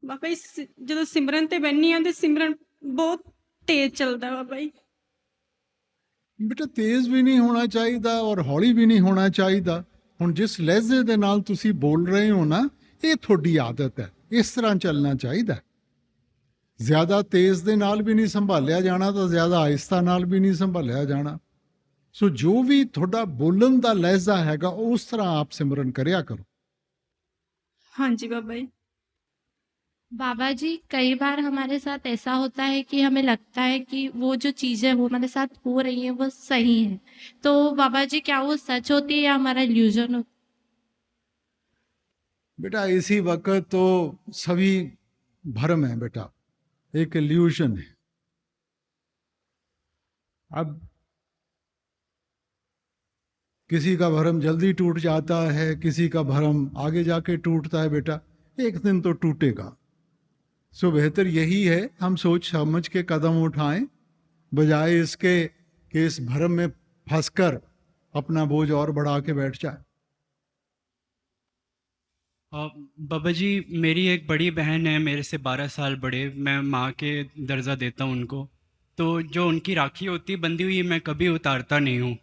ਬਾਬਾ ਜੀ ਜਦੋਂ ਸਿਮਰਨ ਤੇ ਬੈਠੀ ਆ ਤੇ ਸਿਮਰਨ ਬਹੁਤ ਤੇਜ਼ ਚੱਲਦਾ ਬਾਬਾ ਜੀ। ਬੇਟਾ ਤੇਜ਼ ਵੀ ਨਹੀਂ ਹੋਣਾ ਚਾਹੀਦਾ ਔਰ ਹੌਲੀ ਵੀ ਨਹੀਂ ਹੋਣਾ ਚਾਹੀਦਾ। ਹੁਣ ਜਿਸ ਲਹਿਜ਼ੇ ਦੇ ਨਾਲ ਤੁਸੀਂ ਬੋਲ ਰਹੇ ਹੋ ਨਾ, ਇਹ ਤੁਹਾਡੀ ਆਦਤ ਹੈ, ਇਸ ਤਰ੍ਹਾਂ ਚੱਲਣਾ ਚਾਹੀਦਾ। ਜ਼ਿਆਦਾ ਤੇਜ਼ ਦੇ ਨਾਲ ਵੀ ਨਹੀਂ ਸੰਭਾਲਿਆ ਜਾਣਾ ਤਾਂ ਜ਼ਿਆਦਾ ਆਹਿਸਤਾ ਨਾਲ ਵੀ ਨਹੀਂ ਸੰਭਾਲਿਆ ਜਾਣਾ। ਸੋ ਜੋ ਵੀ ਤੁਹਾਡਾ ਬੋਲਣ ਦਾ ਲਹਿਜ਼ਾ ਹੈਗਾ ਉਸ ਤਰ੍ਹਾਂ ਆਪ ਸਿਮਰਨ ਕਰਿਆ ਕਰੋ। ਹਾਂਜੀ ਬਾਬਾ ਜੀ। बाबा जी, कई बार हमारे साथ ऐसा होता है कि हमें लगता है कि वो जो चीज़ें वो हमारे साथ हो रही हैं वो सही है, तो बाबा जी क्या वो सच होती है या हमारा इल्यूजन होता बेटा इसी वक्त तो सभी भ्रम है बेटा, एक इल्यूशन है। अब किसी का भ्रम जल्दी टूट जाता है, किसी का भ्रम आगे जाके टूटता है। बेटा एक दिन तो टूटेगा। सो बेहतर यही है हम सोच समझ के कदम उठाएं, बजाय इसके कि इस भ्रम में फंसकर अपना बोझ और बढ़ा के बैठ जाए। बाबा जी, मेरी एक बड़ी बहन है, मेरे से 12 साल बड़े। मैं माँ के दर्जा देता हूँ उनको। तो जो उनकी राखी होती है बंधी हुई, मैं कभी उतारता नहीं हूँ।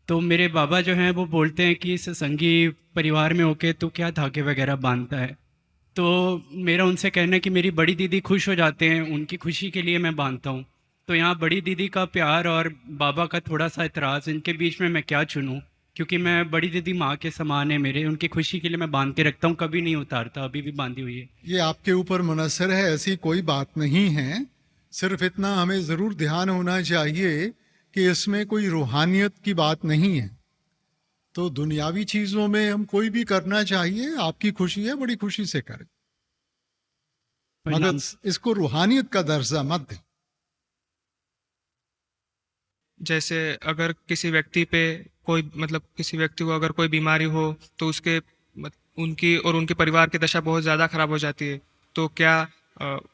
तो मेरे बाबा जो हैं वो बोलते हैं कि सत्संगी परिवार में होके तो क्या धागे वगैरह बांधता है। तो मेरा उनसे कहना है कि मेरी बड़ी दीदी खुश हो जाते हैं, उनकी खुशी के लिए मैं बांधता हूँ। तो यहाँ बड़ी दीदी का प्यार और बाबा का थोड़ा सा एतराज़, इनके बीच में मैं क्या चुनूँ? क्योंकि मैं बड़ी दीदी माँ के समान है मेरे, उनकी खुशी के लिए मैं बांध के रखता हूँ, कभी नहीं उतारता, अभी भी बांधी हुई है। ये आपके ऊपर मुनस्सर है, ऐसी कोई बात नहीं है। सिर्फ इतना हमें ज़रूर ध्यान होना चाहिए कि इसमें कोई रूहानियत की बात नहीं है। तो दुनियावी चीज़ों में हम कोई भी करना चाहिए, आपकी खुशी है, बड़ी खुशी से करें, मगर इसको रूहानियत का दर्जा मत दें। जैसे अगर किसी व्यक्ति पे कोई किसी व्यक्ति को अगर कोई बीमारी हो तो उसके उनकी और उनके परिवार की दशा बहुत ज़्यादा खराब हो जाती है, तो क्या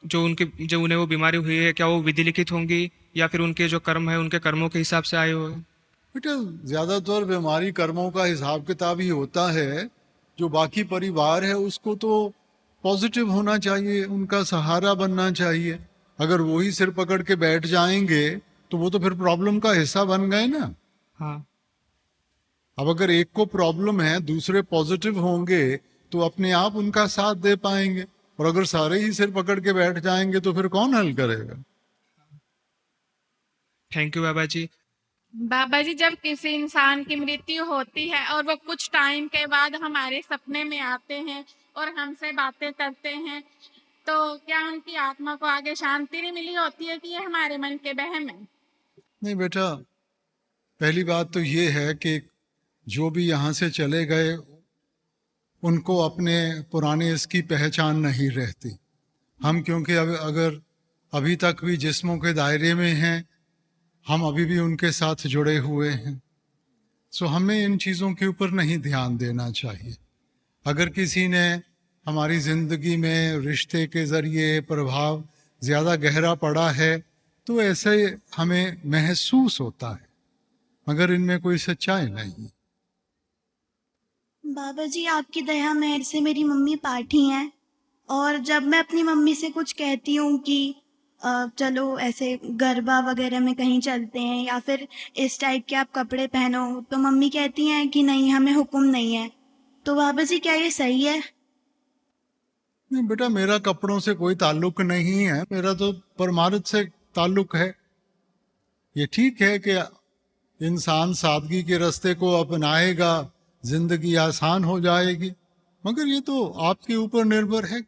जो उन्हें वो बीमारी हुई है क्या वो विधि लिखित होंगी या फिर उनके जो कर्म है उनके कर्मों के हिसाब से आए हुए? बेटा ज़्यादातर बीमारी कर्मों का हिसाब किताब ही होता है। जो बाकी परिवार है उसको तो पॉजिटिव होना चाहिए, उनका सहारा बनना चाहिए। अगर वो ही सिर पकड़ के बैठ जाएंगे तो वो तो फिर प्रॉब्लम का हिस्सा बन गए ना। हाँ। अब अगर एक को प्रॉब्लम है, दूसरे पॉजिटिव होंगे तो अपने आप उनका साथ दे पाएंगे, और अगर सारे ही सिर पकड़ के बैठ जाएंगे तो फिर कौन हल करेगा? थैंक यू बाबा जी। बाबा जी, जब किसी इंसान की मृत्यु होती है और वो कुछ टाइम के बाद हमारे सपने में आते हैं और हमसे बातें करते हैं, तो क्या उनकी आत्मा को आगे शांति नहीं मिली होती है कि ये हमारे मन के वहम है? नहीं बेटा, पहली बात तो ये है कि जो भी यहाँ से चले गए उनको अपने पुराने इसकी पहचान नहीं रहती। हम क्योंकि अगर अभी तक भी जिस्मों के दायरे में हैं, हम अभी भी उनके साथ जुड़े हुए हैं। सो हमें इन चीज़ों के ऊपर नहीं ध्यान देना चाहिए। अगर किसी ने हमारी ज़िंदगी में रिश्ते के ज़रिए प्रभाव ज़्यादा गहरा पड़ा है तो ऐसे हमें महसूस होता है, मगर इनमें कोई सच्चाई नहीं। बाबा जी, आपकी दया मेहर से मेरी मम्मी पाठी हैं, और जब मैं अपनी मम्मी से कुछ कहती हूँ कि चलो ऐसे गरबा वगैरह में कहीं चलते हैं या फिर इस टाइप के आप कपड़े पहनो, तो मम्मी कहती हैं कि नहीं, हमें हुक्म नहीं है। तो बाबा जी, क्या ये सही है? नहीं बेटा, मेरा कपड़ों से कोई ताल्लुक नहीं है, मेरा तो परमार्थ से ताल्लुक है। ये ठीक है कि इंसान सादगी के रास्ते को अपनाएगा, जिंदगी आसान हो जाएगी, मगर ये तो आपके ऊपर निर्भर है।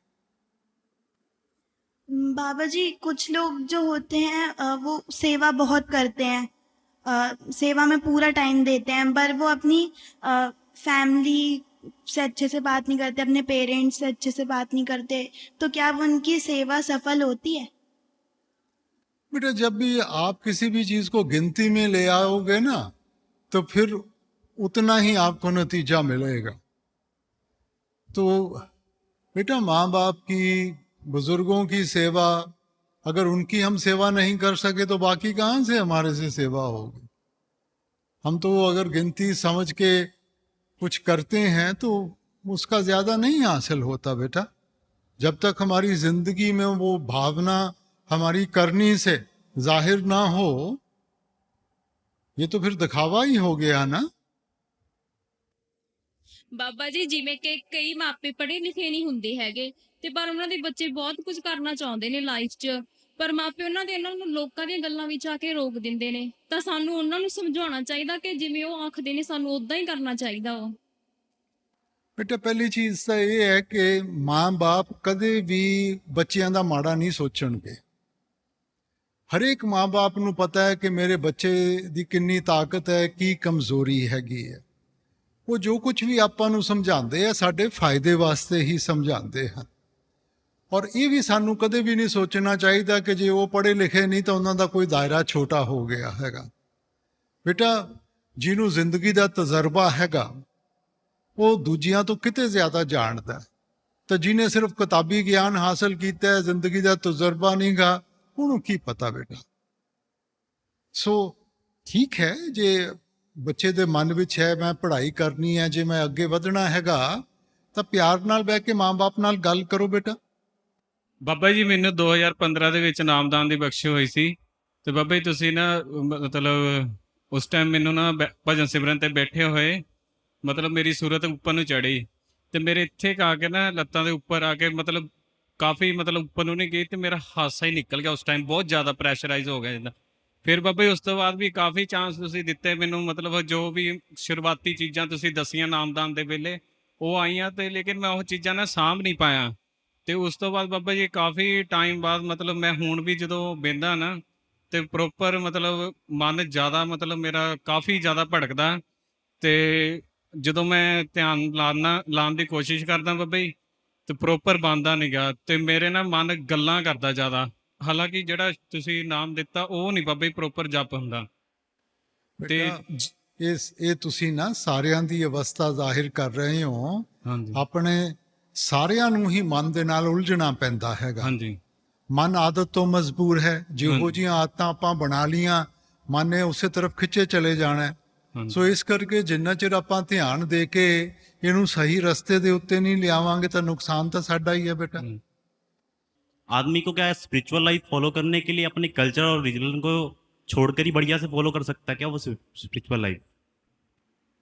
बाबा जी, कुछ लोग जो होते हैं वो सेवा बहुत करते हैं, सेवा में पूरा टाइम देते हैं, पर वो अपनी फैमिली से अच्छे से बात नहीं करते, अपने पेरेंट्स से अच्छे से बात नहीं करते, तो क्या वो उनकी सेवा सफल होती है? बेटा, जब भी आप किसी भी चीज को गिनती में ले आओगे ना तो फिर उतना ही आपको नतीजा मिलेगा। तो बेटा, माँ बाप की, बुजुर्गों की सेवा, अगर उनकी हम सेवा नहीं कर सके तो बाकी कहाँ से हमारे से सेवा होगी? हम तो अगर गिनती समझ के कुछ करते हैं तो उसका ज्यादा नहीं हासिल होता बेटा। जब तक हमारी जिंदगी में वो भावना हमारी करनी से जाहिर ना हो, ये तो फिर दिखावा ही हो गया ना। ਬਾਬਾ ਜੀ ਜਿਵੇਂ ਕਿ ਕਈ ਮਾਪੇ ਪੜ੍ਹੇ ਲਿਖੇ ਨਹੀਂ ਹੁੰਦੇ ਹੈਗੇ ਤੇ ਪਰ ਉਹਨਾਂ ਦੇ ਬੱਚੇ ਬਹੁਤ ਕੁਝ ਕਰਨਾ ਚਾਹੁੰਦੇ ਨੇ ਲਾਈਫ 'ਚ, ਪਰ ਮਾਪੇ ਉਹਨਾਂ ਨੂੰ ਲੋਕਾਂ ਦੀਆਂ ਗੱਲਾਂ ਵਿੱਚ ਆ ਕੇ ਰੋਕ ਦਿੰਦੇ ਨੇ। ਤਾਂ ਸਾਨੂੰ ਉਹਨਾਂ ਨੂੰ ਸਮਝਾਉਣਾ ਚਾਹੀਦਾ ਕਿ ਜਿਵੇਂ ਉਹ ਆਖਦੇ ਨੇ ਸਾਨੂੰ ਉਦਾਂ ਹੀ ਕਰਨਾ ਚਾਹੀਦਾ ਵਾ। ਬੇਟਾ ਪਹਿਲੀ ਚੀਜ਼ ਤਾਂ ਇਹ ਹੈ ਕਿ ਮਾਂ-ਬਾਪ ਕਦੇ ਵੀ ਬੱਚਿਆਂ ਦਾ ਮਾੜਾ ਨਹੀਂ ਸੋਚਣਗੇ। ਹਰੇਕ ਮਾਂ-ਬਾਪ ਨੂੰ ਪਤਾ ਹੈ ਕਿ ਮੇਰੇ ਬੱਚੇ ਦੀ ਕਿੰਨੀ ਤਾਕਤ ਹੈ, ਕੀ ਕਮਜ਼ੋਰੀ ਹੈਗੀ ਹੈ। ਉਹ ਜੋ ਕੁਝ ਵੀ ਆਪਾਂ ਨੂੰ ਸਮਝਾਉਂਦੇ ਆ ਸਾਡੇ ਫਾਇਦੇ ਵਾਸਤੇ ਹੀ ਸਮਝਾਉਂਦੇ ਹਨ। ਔਰ ਇਹ ਵੀ ਸਾਨੂੰ ਕਦੇ ਵੀ ਨਹੀਂ ਸੋਚਣਾ ਚਾਹੀਦਾ ਕਿ ਜੇ ਉਹ ਪੜ੍ਹੇ ਲਿਖੇ ਨਹੀਂ ਤਾਂ ਉਹਨਾਂ ਦਾ ਕੋਈ ਦਾਇਰਾ ਛੋਟਾ ਹੋ ਗਿਆ ਹੈਗਾ। ਬੇਟਾ ਜਿਹਨੂੰ ਜ਼ਿੰਦਗੀ ਦਾ ਤਜਰਬਾ ਹੈਗਾ ਉਹ ਦੂਜਿਆਂ ਤੋਂ ਕਿਤੇ ਜ਼ਿਆਦਾ ਜਾਣਦਾ, ਤਾਂ ਜਿਹਨੇ ਸਿਰਫ ਕਿਤਾਬੀ ਗਿਆਨ ਹਾਸਲ ਕੀਤਾ ਹੈ, ਜ਼ਿੰਦਗੀ ਦਾ ਤਜਰਬਾ ਨਹੀਂਗਾ, ਉਹਨੂੰ ਕੀ ਪਤਾ ਬੇਟਾ। ਸੋ ਠੀਕ ਹੈ, ਜੇ ਬੱਚੇ ਦੇ ਮਨ ਵਿੱਚ ਹੈ ਮੈਂ ਪੜ੍ਹਾਈ ਕਰਨੀ ਹੈ, ਜੇ ਮੈਂ ਅੱਗੇ ਵਧਣਾ ਹੈਗਾ, ਤਾਂ ਪਿਆਰ ਨਾਲ ਬਹਿ ਕੇ ਮਾਂ-ਬਾਪ ਨਾਲ ਗੱਲ ਕਰੋ ਬੇਟਾ। ਬਾਬਾ ਜੀ ਮੈਨੂੰ 2015 ਦੇ ਵਿੱਚ ਨਾਮਦਾਨ ਦੀ ਬਖਸ਼ੀ ਹੋਈ ਸੀ ਤੇ ਬਾਬਾ ਜੀ ਤੁਸੀਂ ਨਾ ਮਤਲਬ ਉਸ ਟਾਈਮ ਮੈਨੂੰ ਨਾ ਭਜਨ ਸਿਮਰਨ ਤੇ ਬੈਠੇ ਹੋਏ ਮਤਲਬ ਮੇਰੀ ਸੂਰਤ ਉੱਪਰ ਨੂੰ ਚੜੀ ਤੇ ਮੇਰੇ ਇੱਥੇ ਆ ਕੇ ਨਾ ਲੱਤਾਂ ਦੇ ਉੱਪਰ ਆ ਕੇ ਮਤਲਬ ਕਾਫੀ ਮਤਲਬ ਉੱਪਰ ਨੂੰ ਨਹੀਂ ਗਈ ਤੇ ਮੇਰਾ ਹਾਸਾ ਹੀ ਨਿਕਲ ਗਿਆ। ਉਸ ਟਾਈਮ ਬਹੁਤ ਜ਼ਿਆਦਾ ਪ੍ਰੈਸ਼ਰਾਈਜ਼ ਹੋ ਗਿਆ ਜਿੱਦਾਂ। ਫਿਰ ਬਾਬਾ ਜੀ ਉਸ ਤੋਂ ਬਾਅਦ ਵੀ ਕਾਫੀ ਚਾਂਸ ਤੁਸੀਂ ਦਿੱਤੇ ਮੈਨੂੰ, ਮਤਲਬ ਜੋ ਵੀ ਸ਼ੁਰੂਆਤੀ ਚੀਜ਼ਾਂ ਤੁਸੀਂ ਦੱਸੀਆਂ ਨਾਮਦਾਨ ਦੇ ਵੇਲੇ ਉਹ ਆਈਆਂ ਤੇ ਲੇਕਿਨ ਮੈਂ ਉਹ ਚੀਜ਼ਾਂ ਨਾ ਸਾਂਭ ਨਹੀਂ ਪਾਇਆ। ਤੇ ਉਸ ਤੋਂ ਬਾਅਦ ਬਾਬਾ ਜੀ ਕਾਫੀ ਟਾਈਮ ਬਾਅਦ ਮਤਲਬ ਮੈਂ ਹੁਣ ਵੀ ਜਦੋਂ ਬਹਿੰਦਾ ਨਾ ਤੇ ਪ੍ਰੋਪਰ ਮਤਲਬ ਮਨ ਜ਼ਿਆਦਾ ਮਤਲਬ ਮੇਰਾ ਕਾਫੀ ਜ਼ਿਆਦਾ ਭੜਕਦਾ ਤੇ ਜਦੋਂ ਮੈਂ ਧਿਆਨ ਲਾਉਣ ਦੀ ਕੋਸ਼ਿਸ਼ ਕਰਦਾ ਬਾਬਾ ਜੀ ਤੇ ਪ੍ਰੋਪਰ ਬੰਦਾ ਨਹੀਂ ਗਾ ਤੇ ਮੇਰੇ ਨਾਲ ਮਨ ਗੱਲਾਂ ਕਰਦਾ ਜ਼ਿਆਦਾ। ਹਾਲਾਂਕਿ ਜਿਹੜਾ ਤੁਸੀਂ ਨਾਮ ਦਿੱਤਾ ਉਹ ਨਹੀਂ ਬਾਬਾ ਜੀ ਪ੍ਰੋਪਰ ਜਪ ਹੁੰਦਾ। ਤੇ ਇਹ ਤੁਸੀਂ ਨਾ ਸਾਰਿਆਂ ਦੀ ਅਵਸਥਾ ਜ਼ਾਹਿਰ ਕਰ ਰਹੇ ਹੋ। ਹਾਂਜੀ ਆਪਣੇ ਸਾਰਿਆਂ ਨੂੰ ਹੀ ਮਨ ਦੇ ਨਾਲ ਉਲਝਣਾ ਪੈਂਦਾ ਹੈਗਾ। ਹਾਂਜੀ ਮਨ ਆਦਤ ਤੋਂ ਮਜਬੂਰ ਹੈ, ਜਿਹੋ ਜਿਹੀਆਂ ਆਦਤਾਂ ਆਪਾਂ ਬਣਾ ਲੀਆਂ ਮਨ ਨੇ ਉਸੇ ਤਰਫ ਖਿੱਚੇ ਚਲੇ ਜਾਣਾ। ਸੋ ਇਸ ਕਰਕੇ ਜਿੰਨਾ ਚਿਰ ਆਪਾਂ ਧਿਆਨ ਦੇ ਕੇ ਇਹਨੂੰ ਸਹੀ ਰਸਤੇ ਦੇ ਉੱਤੇ ਨਹੀਂ ਲਿਆਵਾਂਗੇ ਤਾਂ ਨੁਕਸਾਨ ਤਾਂ ਸਾਡਾ ਹੀ ਹੈ ਬੇਟਾ। आदमी को क्या है स्पिरिचुअल लाइफ फॉलो करने के लिए अपने कल्चर और रिलीजन को छोड़कर ही बढ़िया से फॉलो कर सकता है क्या वो स्पिरिचुअल लाइफ?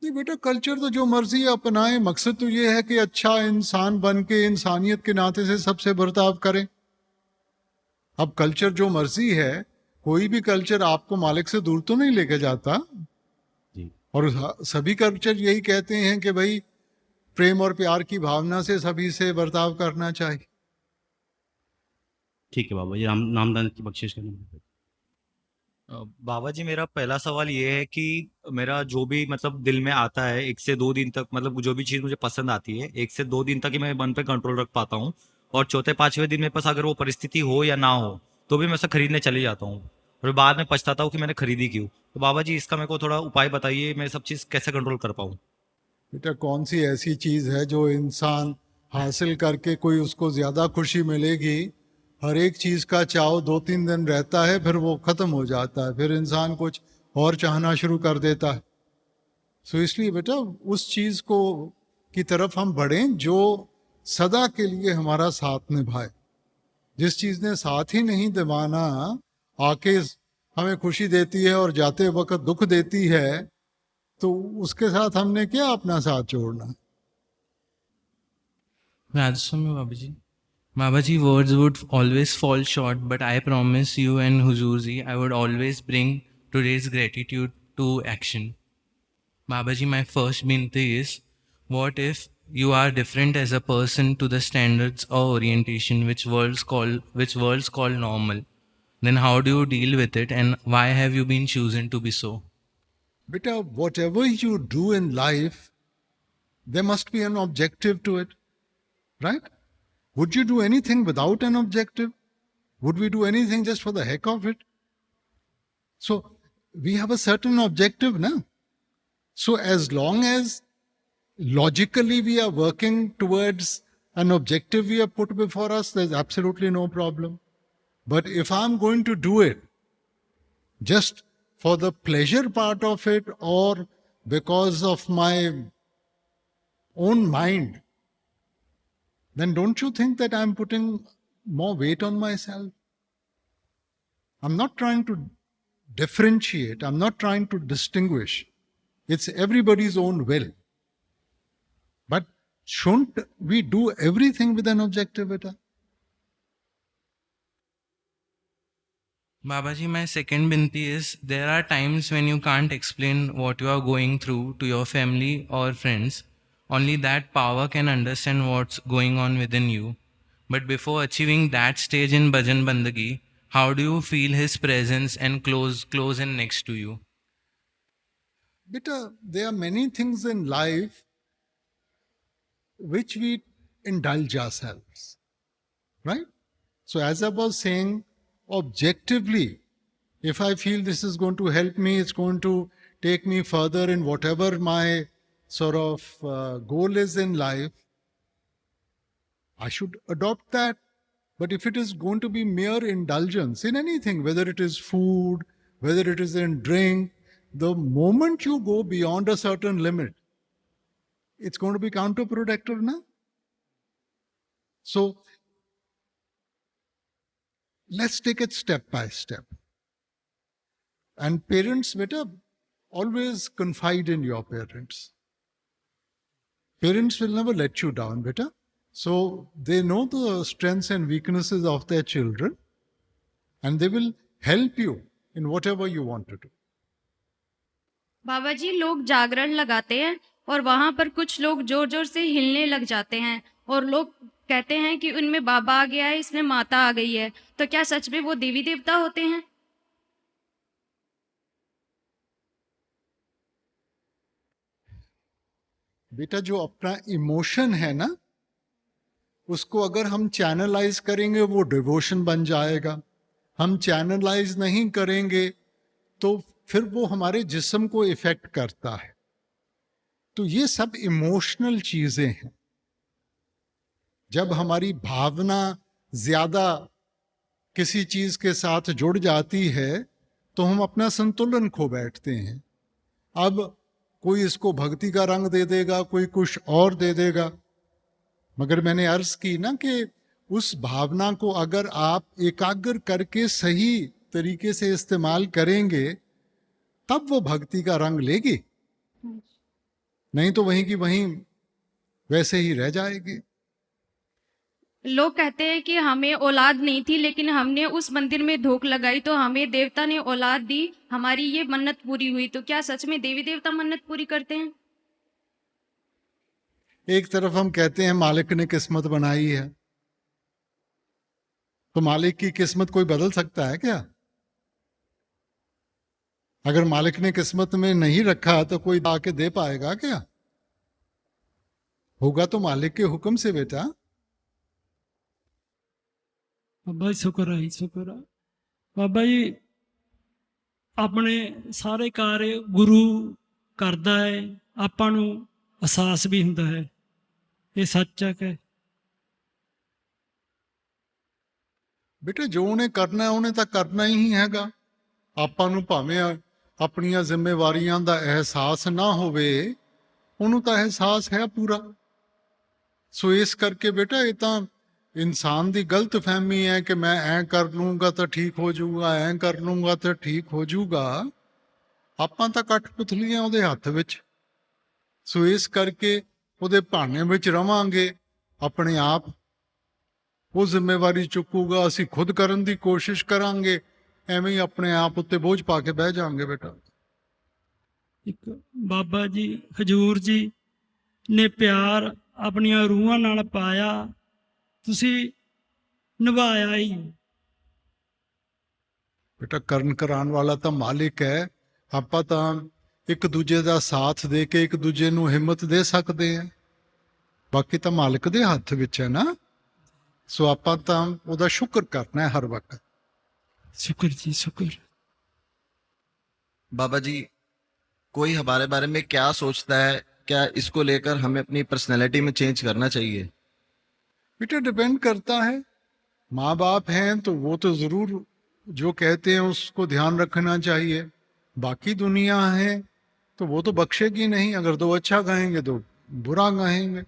नहीं बेटा, कल्चर तो जो मर्जी अपनाए, मकसद तो ये है कि अच्छा इंसान बन के इंसानियत के नाते से सबसे बर्ताव करें। अब कल्चर जो मर्जी है, कोई भी कल्चर आपको मालिक से दूर तो नहीं लेके जाता। और सभी कल्चर यही कहते हैं कि भाई प्रेम और प्यार की भावना से सभी से बर्ताव करना चाहिए। ठीक है बाबा जी, नामदान की बख्शिश करना। बाबा जी मेरा पहला सवाल ये है कि मेरा जो भी मतलब दिल में आता है 1 से 2 दिन तक, मतलब जो भी चीज़ मुझे पसंद आती है 1 से 2 दिन तक ही मैं मन पे कंट्रोल रख पाता हूँ, और चौथे पांचवें दिन मेरे पास अगर वो परिस्थिति हो या ना हो तो भी मैं उसे खरीदने चले जाता हूँ और बाद में पछताता हूँ कि मैंने खरीदी क्यों। तो बाबा जी इसका मेरे को थोड़ा उपाय बताइए, मैं सब चीज़ कैसे कंट्रोल कर पाऊँ। बेटा कौन सी ऐसी चीज़ है जो इंसान हासिल करके कोई उसको ज़्यादा खुशी मिलेगी? हर एक चीज़ का चाव 2-3 दिन रहता है, फिर वो ख़त्म हो जाता है, फिर इंसान कुछ और चाहना शुरू कर देता है। सो इसलिए बेटा उस चीज़ को की तरफ हम बढ़ें जो सदा के लिए हमारा साथ निभाए। जिस चीज़ ने साथ ही नहीं निभाना, आके हमें खुशी देती है और जाते वक्त दुख देती है, तो उसके साथ हमने क्या अपना साथ जोड़ना। Baba ji, words would always fall short, but I promise you and Huzur ji, I would always bring today's gratitude to action. Baba ji, my first binti is, what if you are different as a person to the standards or orientation which worlds call normal? Then how do you deal with it, and why have you been chosen to be so? Beta, whatever you do in life, there must be an objective to it, right? Would you do anything without an objective? Would we do anything just for the heck of it? So we have a certain objective now. So as long as logically we are working towards an objective we have put before us, there's absolutely no problem. But if I'm going to do it just for the pleasure part of it, or because of my own mind, then don't you think that I'm putting more weight on myself? I'm not trying to differentiate, I'm not trying to distinguish. It's everybody's own will. But shouldn't we do everything with an objective beta? Babaji, my second binti is there are times when you can't explain what you are going through to your family or friends. Only that power can understand what's going on within you. But before achieving that stage in Bhajan Bandagi, how do you feel his presence and close and next to you? Beta, there are many things in life which we indulge ourselves, right? So as I was saying, objectively, if I feel this is going to help me, it's going to take me further in whatever my sort of goal is in life, I should adopt that. But if it is going to be mere indulgence in anything, whether it is food, whether it is in drink, the moment you go beyond a certain limit, it's going to be counterproductive, na? So let's take it step by step. And parents, beta, always confide in your parents. Parents will never let you down, beta. So they know the strengths and weaknesses of their children, and they will help you in whatever you want to do. बाबा जी, लोग जागरण लगाते हैं और वहां पर कुछ लोग जोर जोर से हिलने लग जाते हैं और लोग कहते हैं कि उनमें बाबा आ गया है, इसमें माता आ गई है। तो क्या सच में वो देवी देवता होते हैं? बेटा, जो अपना इमोशन है ना, उसको अगर हम चैनलाइज करेंगे वो डिवोशन बन जाएगा। हम चैनलाइज नहीं करेंगे तो फिर वो हमारे जिस्म को इफेक्ट करता है। तो ये सब इमोशनल चीजें हैं। जब हमारी भावना ज्यादा किसी चीज के साथ जुड़ जाती है तो हम अपना संतुलन खो बैठते हैं। अब कोई इसको भक्ति का रंग दे देगा, कोई कुछ और दे देगा, मगर मैंने अर्ज की ना कि उस भावना को अगर आप एकाग्र करके सही तरीके से इस्तेमाल करेंगे तब वो भक्ति का रंग लेगी, नहीं तो वहीं की वहीं वैसे ही रह जाएगी। लोग कहते हैं कि हमें औलाद नहीं थी, लेकिन हमने उस मंदिर में धूप लगाई तो हमें देवता ने औलाद दी, हमारी ये मन्नत पूरी हुई। तो क्या सच में देवी देवता मन्नत पूरी करते हैं? एक तरफ हम कहते हैं मालिक ने किस्मत बनाई है, तो मालिक की किस्मत कोई बदल सकता है क्या? अगर मालिक ने किस्मत में नहीं रखा तो कोई आके दे पाएगा क्या? होगा तो मालिक के हुक्म से बेटा। बाबा जी शुक्र है, शुक्र है। बाबा जी अपने सारे कार्य गुरु करता है, आपां नूं एहसास भी हुंदा है। ये सच है कि बेटा जो उन्हें करना है उन्हें तो करना ही हैगा। आपां नूं भावें अपनियां जिम्मेवारियां दा एहसास ना होवे, उन्हों तो एहसास है पूरा। सो इस करके बेटा ये तो इंसान दी गलत फहमी है कि मैं ऐ कर लूंगा तो ठीक हो जाऊगा, ऐ कर लूंगा तो ठीक हो जाऊगा। आपां तां कठपुतलियां उहदे हत्थ विच। सो इस करके उहदे भाने विच रवांगे, अपने आप वो जिम्मेवारी चुकूगा, असी खुद करन दी कोशिश करांगे, एवें ही अपने आप उत्ते बोझ पा के बह जाएंगे बेटा। एक बाबा जी हजूर जी ने प्यार अपनियां रूहां नाल पाया, तुसी निभाया ही। बेटा करन करान वाला तो मालिक है, आपां तां एक दूजे का साथ दे के एक दूजे नूं हिम्मत दे सकते हैं, बाकी तो मालिक दे हत्थ विच है ना। सो आपां तां उहदा शुक्र करना है हर वक्त। शुक्र जी शुक्र। बाबा जी कोई हमारे बारे में क्या सोचता है, क्या इसको लेकर हमें अपनी पर्सनैलिटी में चेंज करना चाहिए? बेटा डिपेंड करता है, माँ बाप हैं तो वो तो जरूर जो कहते हैं उसको ध्यान रखना चाहिए। बाकी दुनिया है तो वो तो बख्शेगी नहीं, अगर दो अच्छा कहेंगे तो बुरा कहेंगे।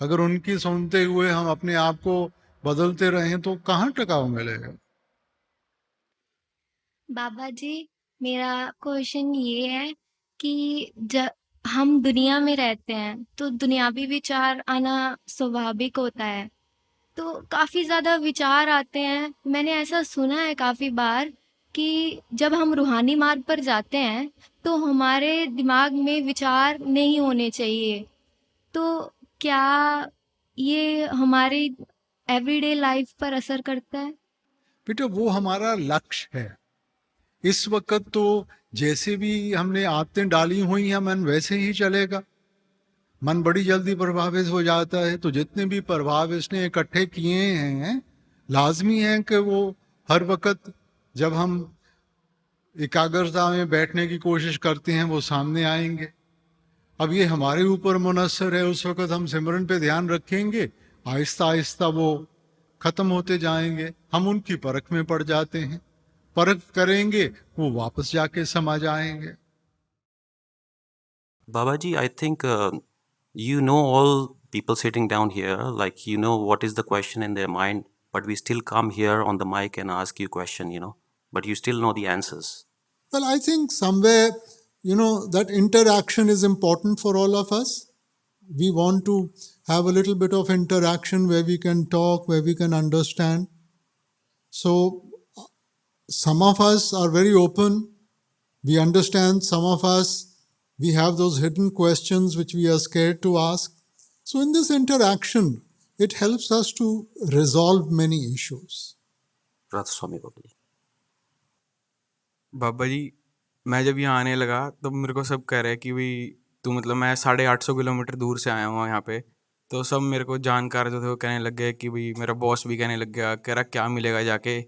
अगर उनकी सुनते हुए हम अपने आप को बदलते रहें तो कहाँ टिकाव मिलेगा। बाबा जी, मेरा क्वेश्चन ये है कि जब हम दुनिया में रहते हैं तो दुनियावी विचार आना स्वाभाविक होता है, तो काफ़ी ज़्यादा विचार आते हैं। मैंने ऐसा सुना है काफ़ी बार कि जब हम रूहानी मार्ग पर जाते हैं तो हमारे दिमाग में विचार नहीं होने चाहिए। तो क्या ये हमारी एवरीडे लाइफ पर असर करता है? बेटा वो हमारा लक्ष्य है। इस वक्त तो जैसे भी हमने आदतें डाली हुई हैं मन वैसे ही चलेगा। मन बड़ी जल्दी प्रभावित हो जाता है, तो जितने भी प्रभाव इसने इकट्ठे किए हैं लाजमी है कि वो हर वक्त जब हम एकाग्रता में बैठने की कोशिश करते हैं वो सामने आएंगे। अब ये हमारे ऊपर मुनस्सर है, उस वक्त हम सिमरन पे ध्यान रखेंगे, आहिस्ता आहिस्ता वो खत्म होते जाएंगे, हम उनकी परख में पड़ जाते हैं, परख करेंगे वो वापस जाके समा जाएंगे। Babaji, I think you know all people sitting down here, like you know what is the question in their mind, but we still come here on the mic and ask you question, but you still know the answers. Well, I think somewhere, that interaction is important for all of us. We want to have a little bit of interaction where we can talk, where we can understand. So, some of us are very open. We understand. Some of us, we have those hidden questions which we are scared to ask. So, in this interaction, it helps us to resolve many issues. Radha Swami Babaji. बाबा जी, मैं जब यहाँ आने लगा तो मेरे को सब कह रहे कि भाई तू मतलब मैं 850 किलोमीटर दूर से आया हूँ यहाँ पे, तो सब मेरे को जानकार जो थे वो कहने लग गए कि भाई मेरा बॉस भी कहने लग गया, कह रहा क्या मिलेगा जाके,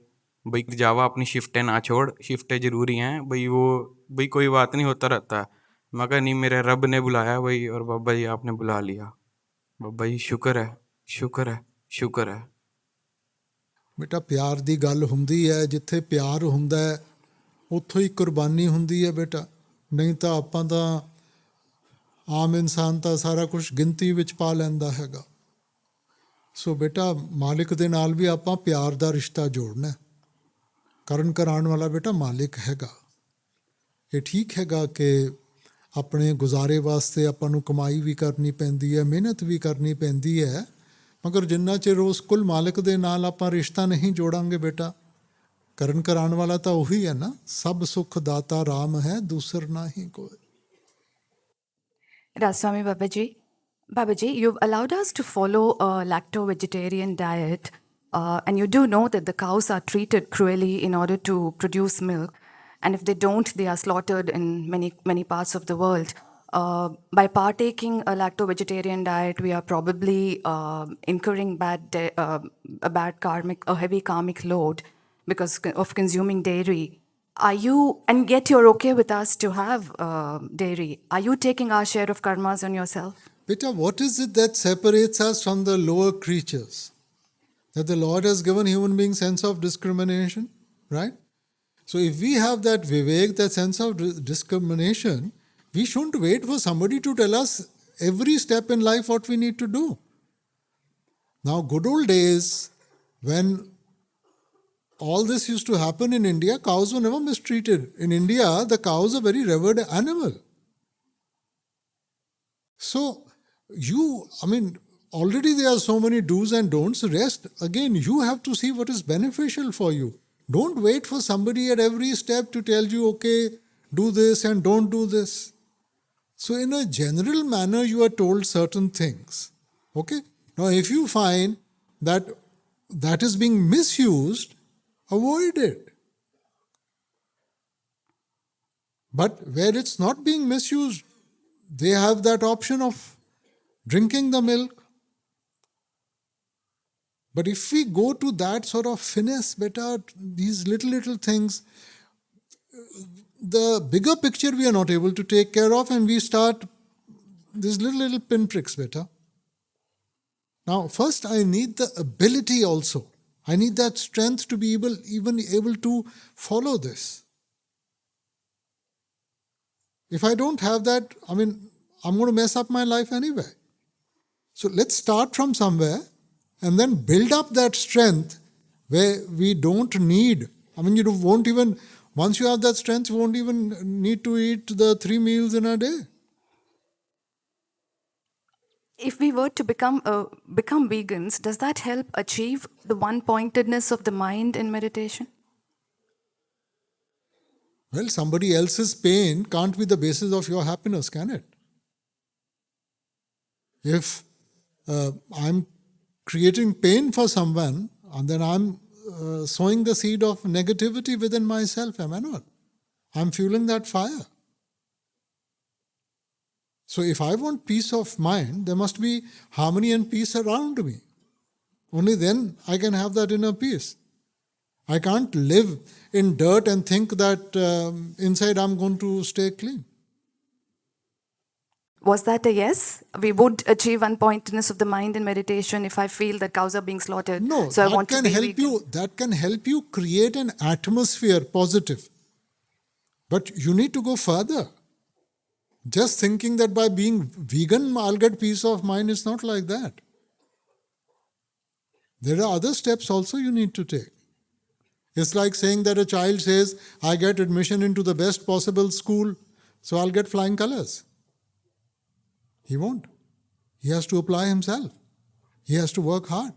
भाई जावा अपनी शिफ्टें ना छोड़, शिफ्टें ज़रूरी हैं भाई, वो भाई कोई बात नहीं होता रहता है। मैं कहा नहीं, मेरे रब ने बुलाया भाई, और बाबा जी आपने बुला लिया। बाबा जी शुक्र है, शुक्र है, शुक्र है। बेटा प्यार दी गल हुंदी है, जिथे प्यार हुंदा है ਉੱਥੋਂ ਹੀ ਕੁਰਬਾਨੀ ਹੁੰਦੀ ਹੈ ਬੇਟਾ, ਨਹੀਂ ਤਾਂ ਆਪਾਂ ਤਾਂ ਆਮ ਇਨਸਾਨ ਤਾਂ ਸਾਰਾ ਕੁਝ ਗਿਣਤੀ ਵਿੱਚ ਪਾ ਲੈਂਦਾ ਹੈਗਾ। ਸੋ ਬੇਟਾ ਮਾਲਿਕ ਦੇ ਨਾਲ ਵੀ ਆਪਾਂ ਪਿਆਰ ਦਾ ਰਿਸ਼ਤਾ ਜੋੜਨਾ। ਕਰਨ ਕਰਾਉਣ ਵਾਲਾ ਬੇਟਾ ਮਾਲਿਕ ਹੈਗਾ। ਇਹ ਠੀਕ ਹੈਗਾ ਕਿ ਆਪਣੇ ਗੁਜ਼ਾਰੇ ਵਾਸਤੇ ਆਪਾਂ ਨੂੰ ਕਮਾਈ ਵੀ ਕਰਨੀ ਪੈਂਦੀ ਹੈ, ਮਿਹਨਤ ਵੀ ਕਰਨੀ ਪੈਂਦੀ ਹੈ, ਮਗਰ ਜਿੰਨਾ ਚਿਰ ਉਸ ਕੁੱਲ ਮਾਲਿਕ ਦੇ ਨਾਲ ਆਪਾਂ ਰਿਸ਼ਤਾ ਨਹੀਂ ਜੋੜਾਂਗੇ ਬੇਟਾ, ਕਰਨ ਕਰਾਉਣ ਵਾਲਾ ਤਾਂ ਉਹੀ ਹੈ ਨਾ, ਸਭ ਸੁਖ ਦਾਤਾ ਰਾਮ ਹੈ, ਦੂਸਰ ਨਾਹੀ ਕੋਈ। Raswami Babaji, Babaji, you've allowed us to follow a lacto-vegetarian diet, and you do know that the cows are treated cruelly in order to produce milk, and if they don't, they are slaughtered in many parts of the world. By partaking a lacto-vegetarian diet, we are probably incurring a heavy karmic load because of consuming dairy. Are you, and yet you're okay with us to have dairy, are you taking our share of karmas on yourself? Beta, what is it that separates us from the lower creatures? That the Lord has given human beings sense of discrimination, right? So if we have that vivek, that sense of discrimination, we shouldn't wait for somebody to tell us every step in life what we need to do. Now, good old days, when all this used to happen in India, cows were never mistreated. In India, the cow is a very revered animal. So, already there are so many do's and don'ts. Rest, again, you have to see what is beneficial for you. Don't wait for somebody at every step to tell you, okay, do this and don't do this. So, in a general manner, you are told certain things. Okay? Now, if you find that that is being misused, avoid it. But where it's not being misused, they have that option of drinking the milk. But if we go to that sort of finesse, beta, these little things, the bigger picture we are not able to take care of, and we start these little pinpricks, beta. Now, first I need the ability also. I need that strength to be able to follow this. If I don't have that, I'm going to mess up my life anyway. So let's start from somewhere and then build up that strength where we don't need, you won't even, once you have that strength, you won't even need to eat the 3 meals in a day. If we were to become vegans, does that help achieve the one-pointedness of the mind in meditation? Well, somebody else's pain can't be the basis of your happiness, can it? If I'm creating pain for someone, and then I'm sowing the seed of negativity within myself, am I not? I'm fueling that fire. So if I want peace of mind, there must be harmony and peace around me. Only then I can have that inner peace. I can't live in dirt and think that inside I'm going to stay clean. Was that a yes? We would achieve one-pointedness of the mind in meditation if I feel that cows are being slaughtered. No, so I that want to can be help vegan. you. That can help you create an atmosphere positive. But you need to go further. Just thinking that by being vegan I'll get peace of mind is not like that. There are other steps also you need to take. It's like saying that a child says, I get admission into the best possible school, so I'll get flying colors. He won't. He has to apply himself. He has to work hard.